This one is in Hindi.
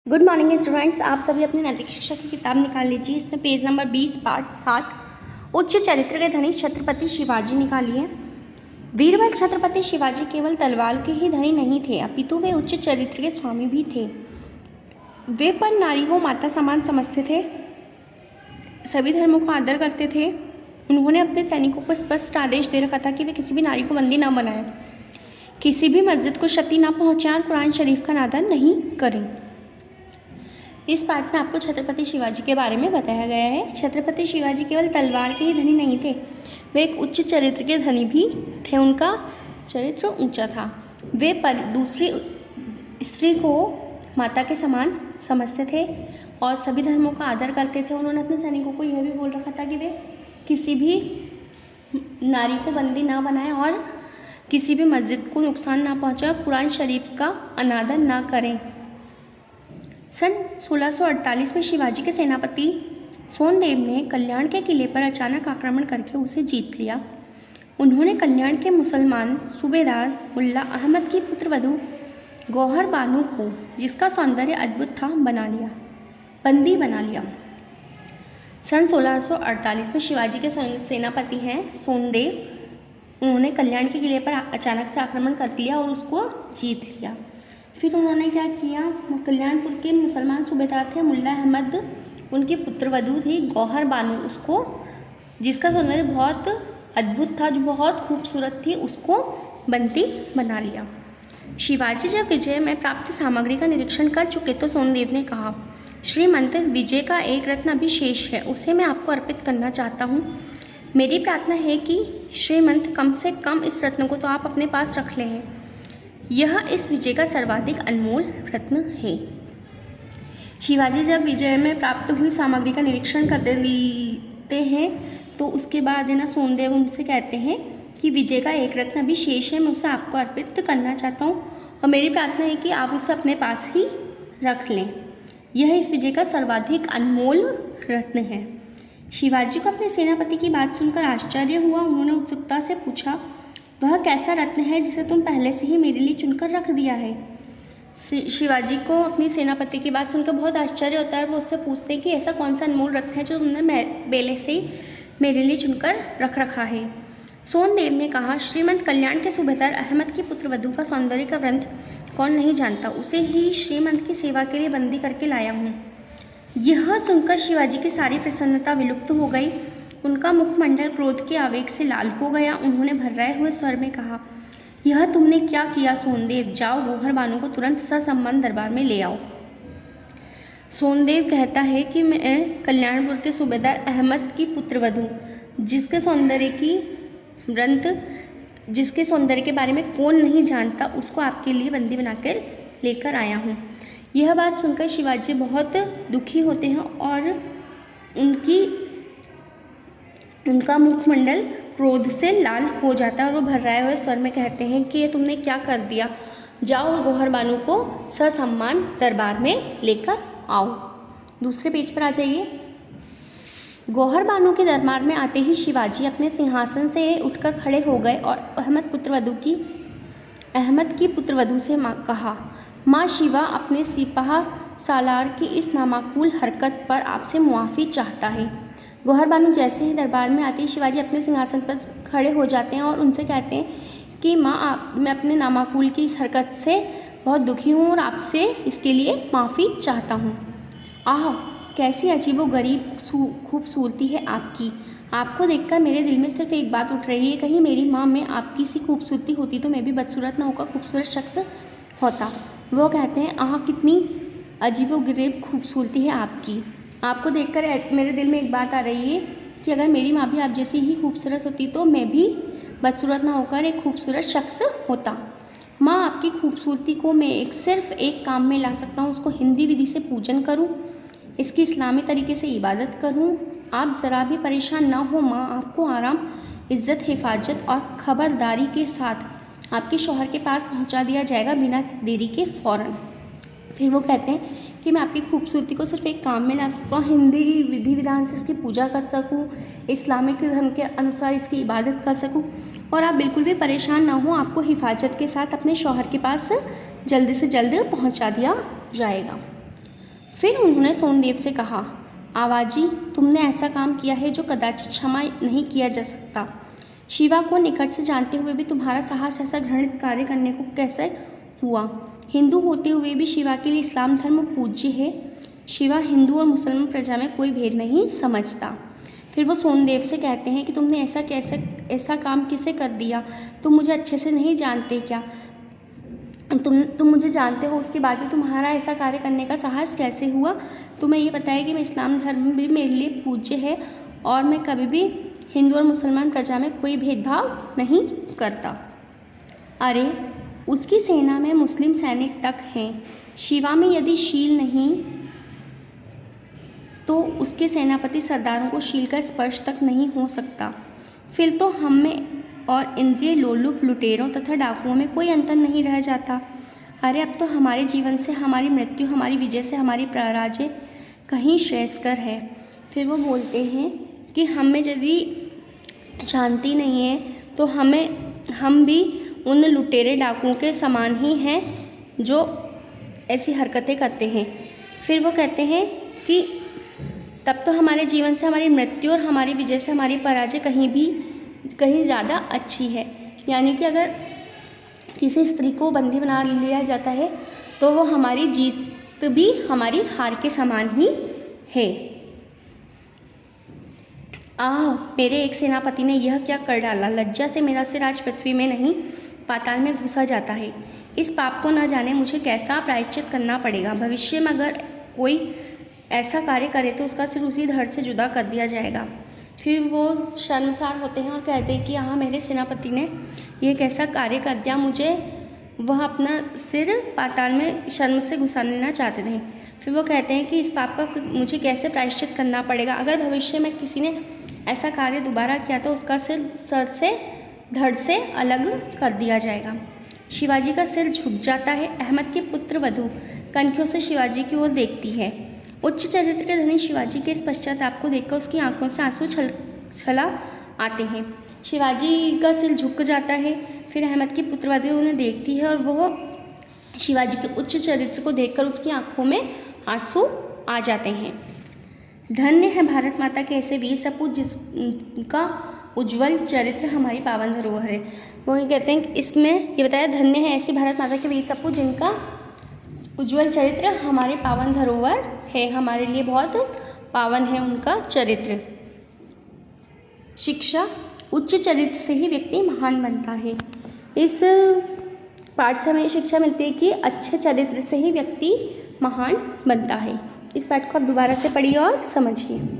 गुड मॉर्निंग स्टूडेंट्स, आप सभी अपनी नैतिक शिक्षा की किताब निकाल लीजिए। इसमें पेज नंबर 20 पार्ट 7 उच्च चरित्र के धनी छत्रपति शिवाजी निकालिए। वीरबल छत्रपति शिवाजी केवल तलवार के ही धनी नहीं थे, अपितु वे उच्च चरित्र के स्वामी भी थे। वे पर नारी को माता समान समझते थे, सभी धर्मों का आदर करते थे। उन्होंने अपने सैनिकों को स्पष्ट आदेश दे रखा था कि वे किसी भी नारी को बंदी न बनाएं, किसी भी मस्जिद को क्षति न पहुँचाएं और कुरान शरीफ का नादर नहीं करें। इस पाठ में आपको छत्रपति शिवाजी के बारे में बताया गया है। छत्रपति शिवाजी केवल तलवार के ही धनी नहीं थे, वे एक उच्च चरित्र के धनी भी थे। उनका चरित्र ऊंचा था। वे पर दूसरी स्त्री को माता के समान समझते थे और सभी धर्मों का आदर करते थे। उन्होंने अपने सैनिकों को यह भी बोल रखा था कि वे किसी भी नारी को बंदी ना बनाएं और किसी भी मस्जिद को नुकसान ना पहुँचाएं, कुरान शरीफ का अनादर ना करें। सन 1648 में शिवाजी के सेनापति सोनदेव ने कल्याण के किले पर अचानक आक्रमण करके उसे जीत लिया। उन्होंने कल्याण के मुसलमान सूबेदार मुल्ला अहमद की पुत्रवधू गौहर बानो को, जिसका सौंदर्य अद्भुत था, बंदी बना लिया। सन 1648 में शिवाजी के सेनापति हैं सोनदेव, उन्होंने कल्याण के किले पर अचानक से आक्रमण कर लिया और उसको जीत लिया। फिर उन्होंने क्या किया, कल्याणपुर के मुसलमान सूबेदार थे मुल्ला अहमद, उनकी पुत्रवधू थी गौहर बानो, उसको, जिसका सौंदर्य बहुत अद्भुत था, जो बहुत खूबसूरत थी, उसको बंदी बना लिया। शिवाजी जब विजय में प्राप्त सामग्री का निरीक्षण कर चुके तो सोनदेव ने कहा, श्रीमंत, विजय का एक रत्न अभी शेष है, उसे मैं आपको अर्पित करना चाहता हूँ। मेरी प्रार्थना है कि श्रीमंत, कम से कम इस रत्न को तो आप अपने पास रख लें। यह इस विजय का सर्वाधिक अनमोल रत्न है। शिवाजी जब विजय में प्राप्त हुई सामग्री का निरीक्षण करते हैं तो उसके बाद सोनदेव उनसे कहते हैं कि विजय का एक रत्न अभी शेष है, मैं उसे आपको अर्पित करना चाहता हूँ और मेरी प्रार्थना है कि आप उसे अपने पास ही रख लें। यह इस विजय का सर्वाधिक अनमोल रत्न है। शिवाजी को अपने सेनापति की बात सुनकर आश्चर्य हुआ। उन्होंने उत्सुकता से पूछा, वह कैसा रत्न है जिसे तुम पहले से ही मेरे लिए चुनकर रख दिया है? शिवाजी को अपनी सेनापति की बात सुनकर बहुत आश्चर्य होता है। वो उससे पूछते हैं कि ऐसा कौन सा अनमोल रत्न है जो तुमने पहले से ही मेरे लिए चुनकर रख रखा है? सोनदेव ने कहा, श्रीमंत, कल्याण के सूबेदार अहमद की पुत्रवधू का सौंदर्य का वृंद कौन नहीं जानता, उसे ही श्रीमंत की सेवा के लिए बंदी करके लाया हूँ। यह सुनकर शिवाजी की सारी प्रसन्नता विलुप्त हो गई। उनका मुखमंडल क्रोध के आवेग से लाल हो गया। उन्होंने भर्राए हुए स्वर में कहा, यह तुमने क्या किया सोनदेव? जाओ, गौहर बानो को तुरंत ससम्मान दरबार में ले आओ। सोनदेव कहता है कि मैं कल्याणपुर के सूबेदार अहमद की पुत्रवधू, जिसके सौंदर्य के बारे में कौन नहीं जानता, उसको आपके लिए बंदी बनाकर लेकर आया हूँ। यह बात सुनकर शिवाजी बहुत दुखी होते हैं और उनका मुखमंडल क्रोध से लाल हो जाता है और वो भर्राए हुए स्वर में कहते हैं कि ये तुमने क्या कर दिया? जाओ, गौहर बानो को ससम्मान दरबार में लेकर आओ। दूसरे पेज पर आ जाइए। गौहर बानो के दरबार में आते ही शिवाजी अपने सिंहासन से उठकर खड़े हो गए और अहमद की पुत्रवधू से कहा, माँ शिवा अपने सिपाह सालार की इस नामाकूल हरकत पर आपसे मुआफ़ी चाहता है। गौहर बानो जैसे ही दरबार में आती है, शिवाजी अपने सिंहासन पर खड़े हो जाते हैं और उनसे कहते हैं कि माँ, मैं अपने नामाकूल की इस हरकत से बहुत दुखी हूँ और आपसे इसके लिए माफ़ी चाहता हूँ। आह, कैसी अजीबोगरीब खूबसूरती है आपकी। आपको देखकर मेरे दिल में सिर्फ एक बात उठ रही है, कहीं मेरी माँ में आपकी सी खूबसूरती होती तो मैं भी बदसूरत ना होकर खूबसूरत शख्स होता। वो कहते हैं, आह, कितनी अजीबोगरीब खूबसूरती है आपकी। आपको देखकर मेरे दिल में एक बात आ रही है कि अगर मेरी माँ भी आप जैसी ही खूबसूरत होती तो मैं भी बदसूरत ना होकर एक खूबसूरत शख्स होता। माँ, आपकी खूबसूरती को मैं सिर्फ एक काम में ला सकता हूँ, उसको हिंदी विधि से पूजन करूँ, इसकी इस्लामी तरीके से इबादत करूँ। आप ज़रा भी परेशान ना हो माँ, आपको आराम, इज़्ज़त, हिफाजत और ख़बरदारी के साथ आपके शौहर के पास पहुँचा दिया जाएगा बिना देरी के फ़ौरन। फिर वो कहते हैं कि मैं आपकी खूबसूरती को सिर्फ एक काम में ला सकता हूँ, हिंदी विधि विधान से इसकी पूजा कर सकूँ, इस्लामिक धर्म के अनुसार इसकी इबादत कर सकूँ और आप बिल्कुल भी परेशान ना हो, आपको हिफाजत के साथ अपने शौहर के पास जल्द से जल्द पहुँचा दिया जाएगा। फिर उन्होंने सोनदेव से कहा, आवाजी, तुमने ऐसा काम किया है जो कदाचित क्षमा नहीं किया जा सकता। शिवा को निकट से जानते हुए भी तुम्हारा साहस ऐसा घृणित कार्य करने को कैसे हुआ? हिंदू होते हुए भी शिवा के लिए इस्लाम धर्म पूज्य है। शिवा हिंदू और मुसलमान प्रजा में कोई भेद नहीं समझता। फिर वो सोनदेव से कहते हैं कि तुमने ऐसा काम किसे कर दिया? तुम मुझे अच्छे से नहीं जानते क्या? तुम मुझे जानते हो, उसके बाद भी तुम्हारा ऐसा कार्य करने का साहस कैसे हुआ? तुम्हें ये पता है कि मैं इस्लाम धर्म भी मेरे लिए पूज्य है और मैं कभी भी हिंदू और मुसलमान प्रजा में कोई भेदभाव नहीं करता। अरे, उसकी सेना में मुस्लिम सैनिक तक हैं। शिवा में यदि शील नहीं तो उसके सेनापति सरदारों को शील का स्पर्श तक नहीं हो सकता। फिर तो हम में और इंद्रिय लोलुप लुटेरों तथा डाकुओं में कोई अंतर नहीं रह जाता। अरे, अब तो हमारे जीवन से हमारी मृत्यु, हमारी विजय से हमारी पराजय कहीं श्रेयस्कर है। फिर वो बोलते हैं कि हम में यदि शांति नहीं है तो हम भी उन लुटेरे डाकुओं के समान ही हैं जो ऐसी हरकतें करते हैं। फिर वो कहते हैं कि तब तो हमारे जीवन से हमारी मृत्यु और हमारी विजय से हमारी पराजय कहीं ज़्यादा अच्छी है। यानी कि अगर किसी स्त्री को बंदी बना लिया जाता है तो वो हमारी जीत भी हमारी हार के समान ही है। आह, मेरे एक सेनापति ने यह क्या कर डाला? लज्जा से मेरा सिर आज पृथ्वी में नहीं पाताल में घुसा जाता है। इस पाप को न जाने मुझे कैसा प्रायश्चित करना पड़ेगा। भविष्य में अगर कोई ऐसा कार्य करे तो उसका सिर उसी धड़ से जुदा कर दिया जाएगा। फिर वो शर्मसार होते हैं और कहते हैं कि हाँ, मेरे सेनापति ने यह कैसा कार्य कर दिया, मुझे वह अपना सिर पाताल में शर्म से घुसा लेना चाहते थे। फिर वो कहते हैं कि इस पाप का मुझे कैसे प्रायश्चित करना पड़ेगा। अगर भविष्य में किसी ने ऐसा कार्य दोबारा किया तो उसका सिर सर से धड़ से अलग कर दिया जाएगा। शिवाजी का सिर झुक जाता है। अहमद की पुत्र वधू कनखियों से शिवाजी की ओर देखती है। उच्च चरित्र के धनी शिवाजी के इस पश्चाताप को देखकर उसकी आंखों से आंसू छला आते हैं। शिवाजी का सिर झुक जाता है। फिर अहमद की पुत्र वधू उन्हें देखती है और वह शिवाजी के उच्च चरित्र को देखकर उसकी आंखों में आंसू आ जाते हैं। धन्य है भारत माता के ऐसे वीर सपूत जिसका उज्जवल चरित्र हमारी पावन धरोहर है। वो ये कहते हैं कि इसमें ये बताया, धन्य है ऐसी भारत माता के वीर सपूत जिनका उज्जवल चरित्र हमारे पावन धरोहर है। हमारे लिए बहुत पावन है उनका चरित्र। शिक्षा, उच्च चरित्र से ही व्यक्ति महान बनता है। इस पाठ से हमें शिक्षा मिलती है कि अच्छे चरित्र से ही व्यक्ति महान बनता है। इस पाठ को आप दोबारा से पढ़िए और समझिए।